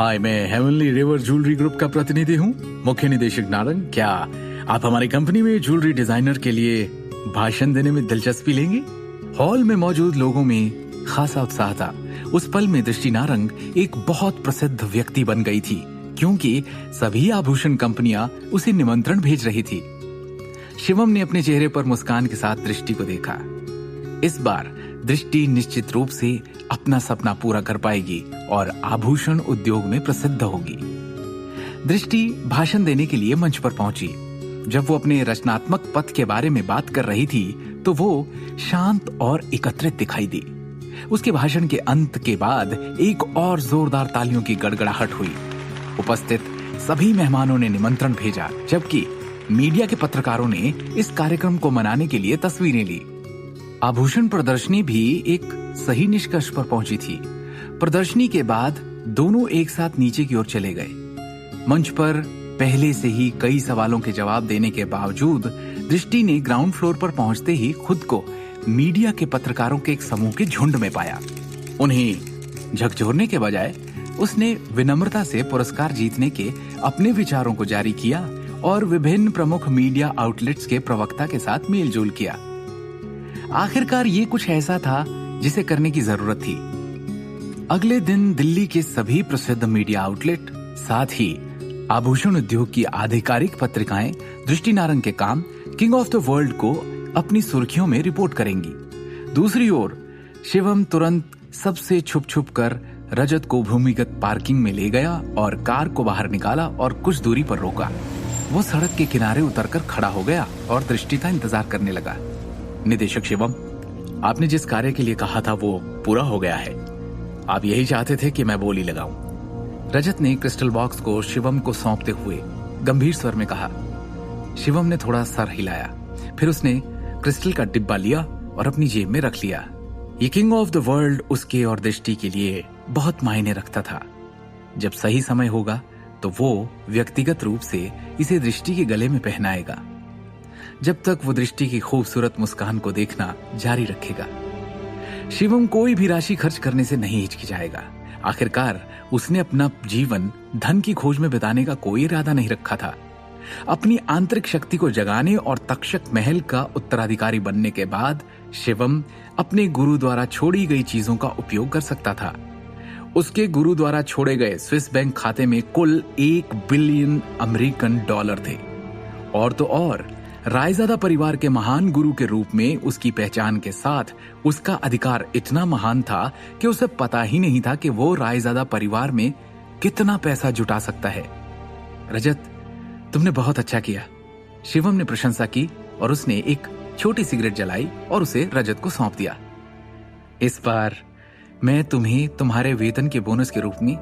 हाय, मैं heavenly river jewellery group का प्रतिनिधि हूँ, मुख्य निदेशक नारंग। क्या आप हमारी कंपनी में ज्वेलरी डिजाइनर के लिए भाषण देने में दिलचस्पी लेंगे? हॉल में मौजूद लोगों में खासा उत्साह था। उस पल में दृष्टि नारंग एक बहुत प्रसिद्ध व्यक्ति बन गई थी, क्योंकि सभी आभूषण कंपनियां उसे निमंत्रण भेज रही थी। शिवम ने अपने चेहरे पर मुस्कान के साथ दृष्टि को देखा। इस बार दृष्टि निश्चित रूप से अपना सपना पूरा कर पाएगी और आभूषण उद्योग में प्रसिद्ध होगी। दृष्टि भाषण देने के लिए मंच पर पहुंची। जब वो अपने रचनात्मक पथ के बारे में बात कर रही थी तो वो शांत और एकत्रित दिखाई दी। उसके भाषण के अंत के बाद एक और जोरदार तालियों की गड़गड़ाहट हुई। उपस्थित सभी मेहमानों ने निमंत्रण भेजा, जबकि मीडिया के पत्रकारों ने इस कार्यक्रम को मनाने के लिए तस्वीरें ली। आभूषण प्रदर्शनी भी एक सही निष्कर्ष पर पहुंची थी। प्रदर्शनी के बाद दोनों एक साथ नीचे की ओर चले गए। मंच पर पहले से ही कई सवालों के जवाब देने के बावजूद दृष्टि ने ग्राउंड फ्लोर पर पहुंचते ही खुद को मीडिया के पत्रकारों के एक समूह के झुंड में पाया। उन्हें झकझोरने के बजाय उसने विनम्रता से पुरस्कार जीतने के अपने विचारों को जारी किया और विभिन्न प्रमुख मीडिया आउटलेट्स के प्रवक्ता के साथ मेलजोल किया। आखिरकार ये कुछ ऐसा था जिसे करने की जरूरत थी। अगले दिन दिल्ली के सभी प्रसिद्ध मीडिया आउटलेट, साथ ही आभूषण उद्योग की आधिकारिक पत्रिकाएं दृष्टि नारंग के काम किंग ऑफ द वर्ल्ड को अपनी सुर्खियों में रिपोर्ट करेंगी। दूसरी ओर शिवम तुरंत सबसे छुप छुप कर रजत को भूमिगत पार्किंग में ले गया और कार को बाहर निकाला और कुछ दूरी पर रोका। वो सड़क के किनारे उतरकर खड़ा हो गया और दृष्टि का इंतजार करने लगा। निदेशक शिवम, आपने जिस कार्य के लिए कहा था वो पूरा हो गया है। आप यही चाहते थे कि मैं बोली लगाऊं। रजत ने क्रिस्टल बॉक्स को शिवम को सौंपते हुए गंभीर स्वर में कहा। शिवम ने थोड़ा सर हिलाया, फिर उसने क्रिस्टल का डिब्बा लिया और अपनी जेब में रख लिया। ये किंग ऑफ द वर्ल्ड उसके और दृष्टि के लिए बहुत मायने रखता था। जब सही समय होगा तो वो व्यक्तिगत रूप से इसे दृष्टि के गले में पहनाएगा। जब तक वो दृष्टि की खूबसूरत मुस्कान को देखना जारी रखेगा। शिवम कोई भी राशि खर्च करने से नहीं हिचकिचाएगा। आखिरकार उसने अपना जीवन धन की खोज में बिताने का कोई इरादा नहीं रखा था। अपनी आंतरिक शक्ति को जगाने और तक्षक महल का उत्तराधिकारी बनने के बाद शिवम अपने गुरु द्वारा छोड़ी गई चीजों का उपयोग कर सकता था। उसके गुरु द्वारा छोड़े गए स्विस बैंक खाते में कुल 1 बिलियन अमेरिकन डॉलर थे। और तो और रायजादा परिवार के महान गुरु के रूप में उसकी पहचान के साथ उसका अधिकार इतना महान था कि उसे पता ही नहीं था कि वो रायजादा परिवार में कितना पैसा जुटा सकता है। रजत, तुमने बहुत अच्छा किया। शिवम ने प्रशंसा की और उसने एक छोटी सिगरेट जलाई और उसे रजत को सौंप दिया। इस बार मैं तुम्हें तुम्हारे वेतन के बोनस के रूप में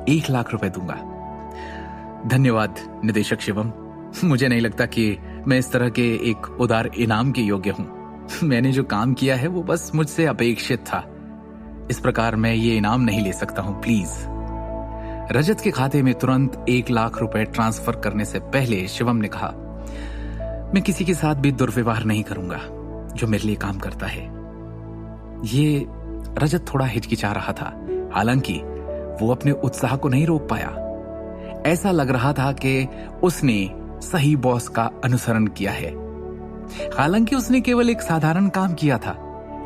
1 लाख रुपए दूंगा। धन्यवाद निदेशक शिवम। मुझे नहीं लगता कि मैं इस तरह के एक उदार इनाम के योग्य हूं। मैंने जो काम किया है वो बस मुझसे अपेक्षित था। इस प्रकार मैं ये इनाम नहीं ले सकता हूं, प्लीज। रजत के खाते में तुरंत 1 लाख रुपए ट्रांसफर करने से पहले शिवम ने कहा, मैं किसी के साथ भी दुर्व्यवहार नहीं करूंगा जो मेरे लिए काम करता है। ये रजत थोड़ा हिचकिचा रहा था, हालांकि वो अपने उत्साह को नहीं रोक पाया। ऐसा लग रहा था कि उसने सही बॉस का अनुसरण किया है। हालांकि उसने केवल एक साधारण काम किया था,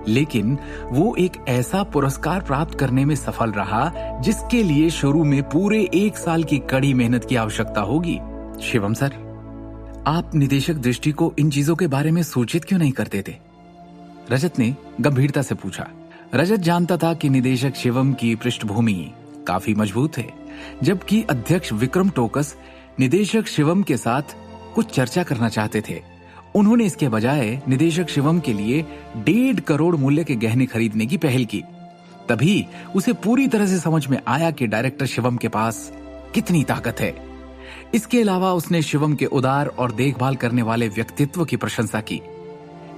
लेकिन वो एक ऐसा पुरस्कार प्राप्त करने में सफल रहा जिसके लिए शुरू में पूरे 1 साल की कड़ी मेहनत की आवश्यकता होगी। शिवम सर, आप निदेशक दृष्टि को इन चीजों के बारे में सूचित क्यों नहीं करते थे? रजत ने गंभीरता से पूछा। रजत जानता था कि निदेशक शिवम की पृष्ठभूमि काफी मजबूत है, जबकि अध्यक्ष विक्रम टोकस निदेशक शिवम के साथ कुछ चर्चा करना चाहते थे। उन्होंने इसके बजाय निदेशक शिवम के लिए 1.5 करोड़ मूल्य के गहने खरीदने की पहल की। तभी उसे पूरी तरह से समझ में आया कि डायरेक्टर शिवम के पास कितनी ताकत है। इसके अलावा उसने शिवम के उदार और देखभाल करने वाले व्यक्तित्व की प्रशंसा की।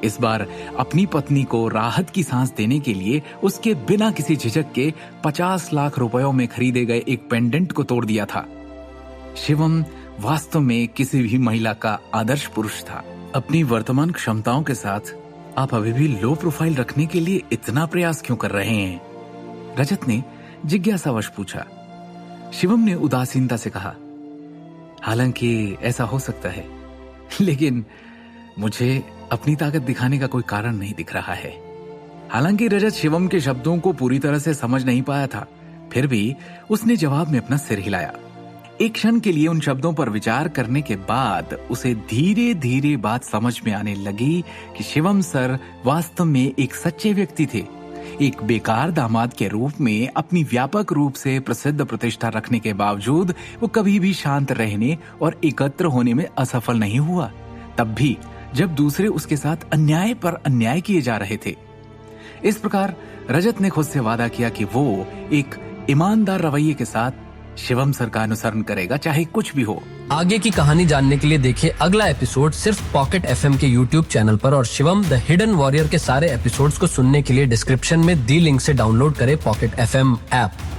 इस बार अपनी पत्नी को राहत की सांस देने के लिए उसके बिना किसी झिझक के 50 लाख रुपयों में खरीदे गए एक पेंडेंट को तोड़ दिया था। शिवम वास्तव में किसी भी महिला का आदर्श पुरुष था। अपनी वर्तमान क्षमताओं के साथ आप अभी भी लो प्रोफाइल रखने के लिए इतना प्रयास क्यों कर रहे हैं? रजत ने जिज्ञासावश पूछा। शिवम ने उदासीनता से कहा, हालांकि ऐसा हो सकता है, लेकिन मुझे अपनी ताकत दिखाने का कोई कारण नहीं दिख रहा है। हालांकि रजत शिवम के शब्दों को पूरी तरह से समझ नहीं पाया था, फिर भी उसने जवाब में अपना सिर हिलाया। एक क्षण के लिए उन शब्दों पर विचार करने के बाद उसे धीरे धीरे बात समझ में आने लगी कि शिवम सर वास्तव में एक सच्चे व्यक्ति थे। एक बेकार दामाद के रूप में अपनी व्यापक रूप से प्रसिद्ध प्रतिष्ठा रखने के बावजूद वो कभी भी शांत रहने और एकत्र होने में असफल नहीं हुआ, तब भी जब दूसरे उसके साथ अन्याय पर अन्याय किए जा रहे थे। इस प्रकार रजत ने खुद से वादा किया कि वो एक ईमानदार रवैये के साथ शिवम सर का अनुसरण करेगा, चाहे कुछ भी हो। आगे की कहानी जानने के लिए देखिए अगला एपिसोड सिर्फ पॉकेट एफएम के यूट्यूब चैनल पर, और शिवम द हिडन वॉरियर के सारे एपिसोड्स को सुनने के लिए डिस्क्रिप्शन में दी लिंक से डाउनलोड करें पॉकेट एफएम ऐप।